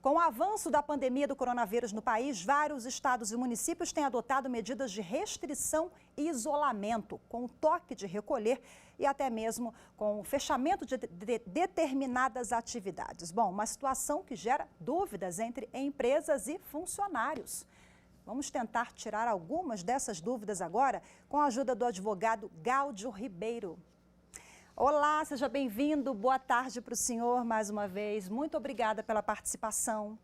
Com o avanço da pandemia do coronavírus no país, vários estados e municípios têm adotado medidas de restrição e isolamento, com o toque de recolher e até mesmo com o fechamento de determinadas atividades. Bom, uma situação que gera dúvidas entre empresas e funcionários. Vamos tentar tirar algumas dessas dúvidas agora com a ajuda do advogado Gáudio Ribeiro. Olá, seja bem-vindo. Boa tarde para o senhor mais uma vez. Muito obrigada pela participação.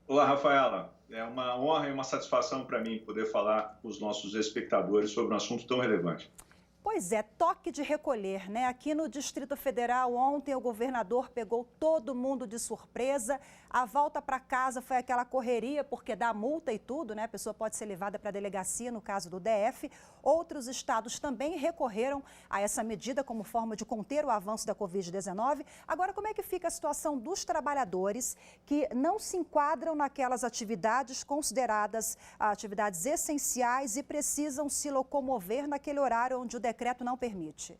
Olá, Rafaela. É uma honra e uma satisfação para mim poder falar com os nossos espectadores sobre um assunto tão relevante. Pois é, toque de recolher, né? Aqui no Distrito Federal, ontem o governador pegou todo mundo de surpresa. A volta para casa foi aquela correria, porque dá multa e tudo, né? A pessoa pode ser levada para a delegacia, no caso do DF. Outros estados também recorreram a essa medida como forma de conter o avanço da Covid-19. Agora, como é que fica a situação dos trabalhadores que não se enquadram naquelas atividades consideradas atividades essenciais e precisam se locomover naquele horário onde o decreto não permite?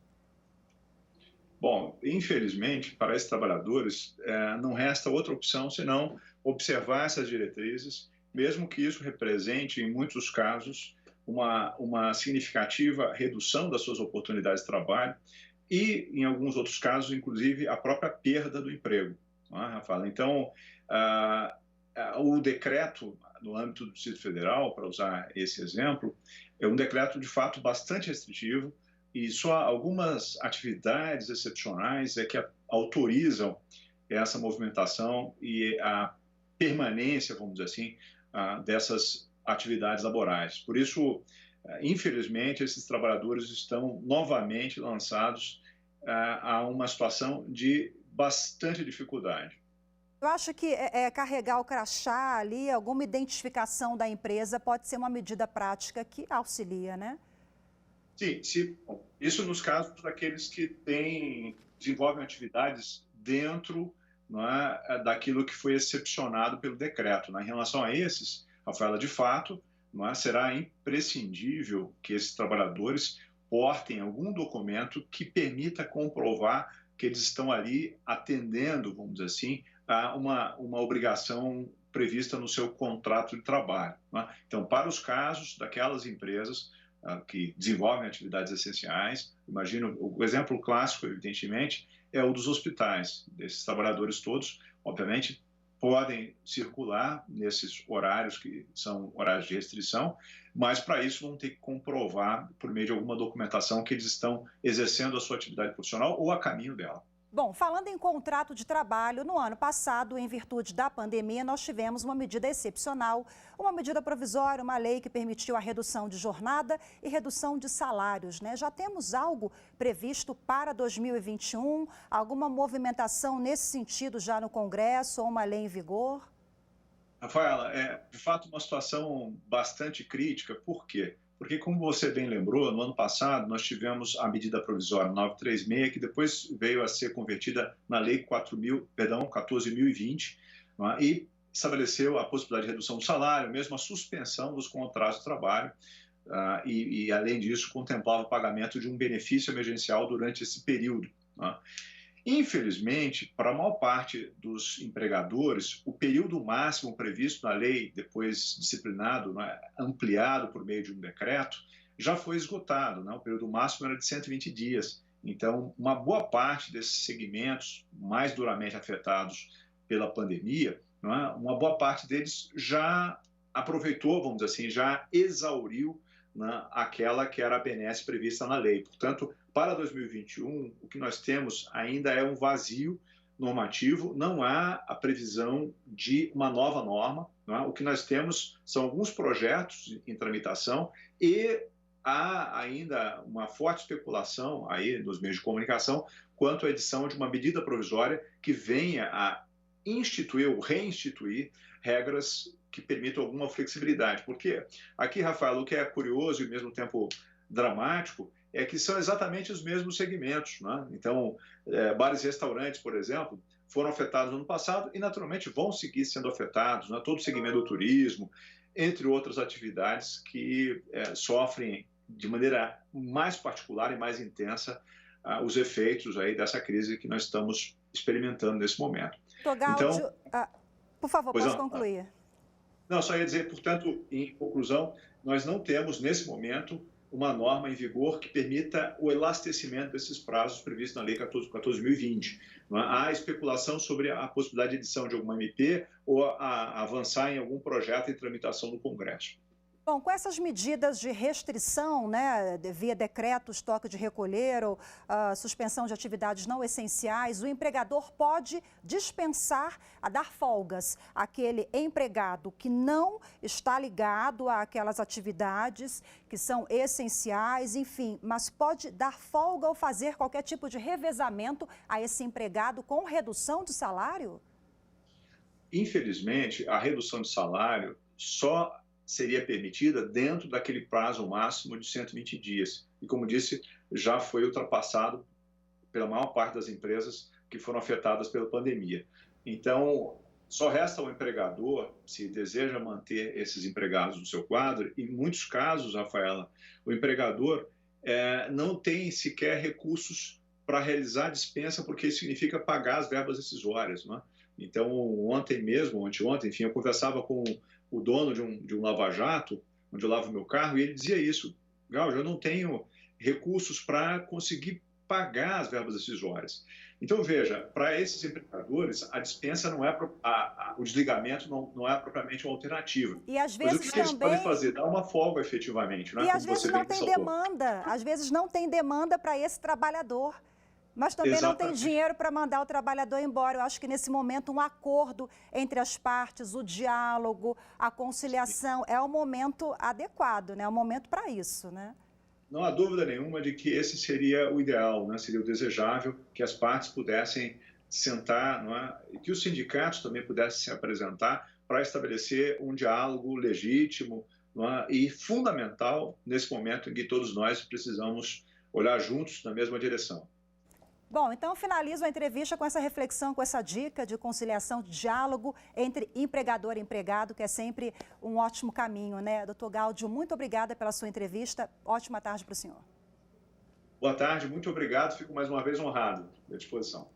Bom, infelizmente, para esses trabalhadores, não resta outra opção senão observar essas diretrizes, mesmo que isso represente, em muitos casos, uma significativa redução das suas oportunidades de trabalho e, em alguns outros casos, inclusive, a própria perda do emprego. Não é, Rafaela? Então, o decreto, no âmbito do Distrito Federal, para usar esse exemplo, é um decreto, de fato, bastante restritivo, e só algumas atividades excepcionais é que autorizam essa movimentação e a permanência, vamos dizer assim, dessas atividades laborais. Por isso, infelizmente, esses trabalhadores estão novamente lançados a uma situação de bastante dificuldade. Eu acho que carregar o crachá ali, alguma identificação da empresa, pode ser uma medida prática que auxilia, né? Sim, bom, isso nos casos daqueles que desenvolvem atividades dentro, não é, daquilo que foi excepcionado pelo decreto. Né? Em relação a esses, Rafaela, de fato, não é, será imprescindível que esses trabalhadores portem algum documento que permita comprovar que eles estão ali atendendo, vamos dizer assim, a uma obrigação prevista no seu contrato de trabalho. Né? Então, para os casos daquelas empresas que desenvolvem atividades essenciais. Imagino, o exemplo clássico, evidentemente, é o dos hospitais. Esses trabalhadores todos, obviamente, podem circular nesses horários que são horários de restrição, mas para isso vão ter que comprovar, por meio de alguma documentação, que eles estão exercendo a sua atividade profissional ou a caminho dela. Bom, falando em contrato de trabalho, no ano passado, em virtude da pandemia, nós tivemos uma medida excepcional, uma medida provisória, uma lei que permitiu a redução de jornada e redução de salários, né? Já temos algo previsto para 2021? Alguma movimentação nesse sentido já no Congresso ou uma lei em vigor? Rafaela, é de fato uma situação bastante crítica. Por quê? Porque, como você bem lembrou, no ano passado nós tivemos a medida provisória 936, que depois veio a ser convertida na Lei 14.020, e estabeleceu a possibilidade de redução do salário, mesmo a suspensão dos contratos de trabalho, e além disso, contemplava o pagamento de um benefício emergencial durante esse período. Infelizmente, para a maior parte dos empregadores, o período máximo previsto na lei, depois disciplinado, ampliado por meio de um decreto, já foi esgotado. O período máximo era de 120 dias. Então, uma boa parte desses segmentos mais duramente afetados pela pandemia, uma boa parte deles já aproveitou, vamos dizer assim, já exauriu aquela que era a benesse prevista na lei. Portanto, para 2021, o que nós temos ainda é um vazio normativo, não há a previsão de uma nova norma. O que nós temos são alguns projetos em tramitação e há ainda uma forte especulação aí nos meios de comunicação quanto à edição de uma medida provisória que venha a instituir ou reinstituir regras que permitam alguma flexibilidade. Porque aqui, Rafael, o que é curioso e ao mesmo tempo dramático é que são exatamente os mesmos segmentos. Então, bares e restaurantes, por exemplo, foram afetados no ano passado e, naturalmente, vão seguir sendo afetados. Todo o segmento do turismo, entre outras atividades que sofrem de maneira mais particular e mais intensa os efeitos aí dessa crise que nós estamos experimentando nesse momento. Gáudio, Então, Por favor, Pois pode não. concluir. Não, só ia dizer, portanto, em conclusão, nós não temos, nesse momento, uma norma em vigor que permita o elastecimento desses prazos previstos na Lei 14.020. Há especulação sobre a possibilidade de edição de alguma MP ou a avançar em algum projeto em tramitação no Congresso. Bom, com essas medidas de restrição, né, via decretos, toque de recolher ou suspensão de atividades não essenciais, o empregador pode dispensar a dar folgas àquele empregado que não está ligado àquelas atividades que são essenciais, enfim, mas pode dar folga ou fazer qualquer tipo de revezamento a esse empregado com redução de salário? Infelizmente, a redução de salário só seria permitida dentro daquele prazo máximo de 120 dias. E, como disse, já foi ultrapassado pela maior parte das empresas que foram afetadas pela pandemia. Então, só resta ao empregador, se deseja manter esses empregados no seu quadro, em muitos casos, Rafaela, o empregador não tem sequer recursos para realizar a dispensa, porque isso significa pagar as verbas decisórias, não é? Então, ontem mesmo, anteontem, enfim, eu conversava com o dono de um lava-jato, onde eu lavo meu carro, e ele dizia isso: Gáudio, eu não tenho recursos para conseguir pagar as verbas decisórias. Então, veja, para esses empregadores, a dispensa não é, o desligamento não é propriamente uma alternativa. E às Mas vezes o que também... eles podem fazer? Dar uma folga efetivamente, né? E às Como vezes você não bem tem ressaltou. demanda, às vezes não tem demanda para esse trabalhador. Mas também não tem Exatamente. dinheiro para mandar o trabalhador embora. Eu acho que nesse momento um acordo entre as partes, o diálogo, a conciliação é o momento adequado, né? É o momento para isso, né? Não há dúvida nenhuma de que esse seria o ideal, né? Seria o desejável que as partes pudessem sentar, não é? E que os sindicatos também pudessem se apresentar para estabelecer um diálogo legítimo, não é? E fundamental nesse momento em que todos nós precisamos olhar juntos na mesma direção. Bom, então eu finalizo a entrevista com essa reflexão, com essa dica de conciliação, de diálogo entre empregador e empregado, que é sempre um ótimo caminho, né? Doutor Gáudio, muito obrigada pela sua entrevista. Ótima tarde para o senhor. Boa tarde, muito obrigado. Fico mais uma vez honrado. À disposição.